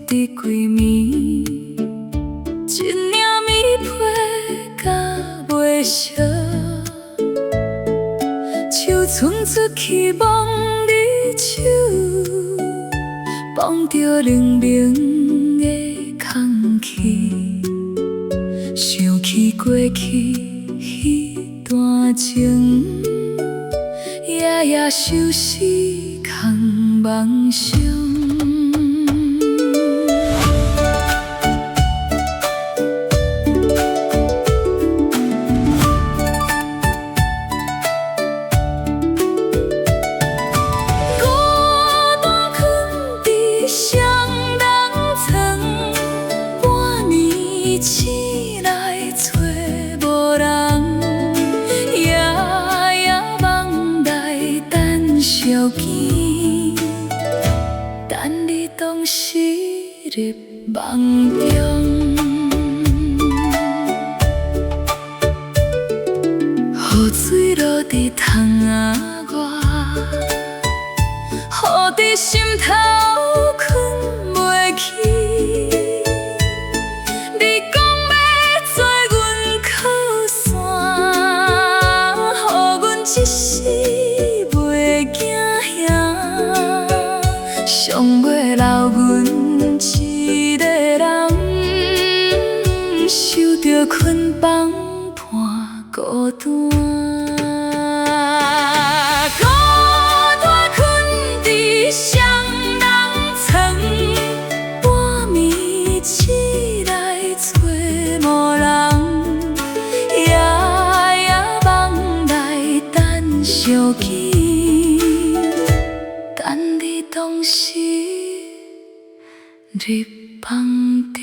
伫规暝，一领棉被甲袂烧，手伸出去望你手，望着冷冷的空气，想起过去迄段情，夜夜相思空梦想。醒来找无人，夜夜梦来等相见，等你当时入梦中。雨水落伫窗仔外，雨伫心头困袂去。一世袂惊遐，上袂留阮一个人，受着捆绑伴孤单。孤单困伫双人床，半暝醒来找无人。相见，等你当时入梦中。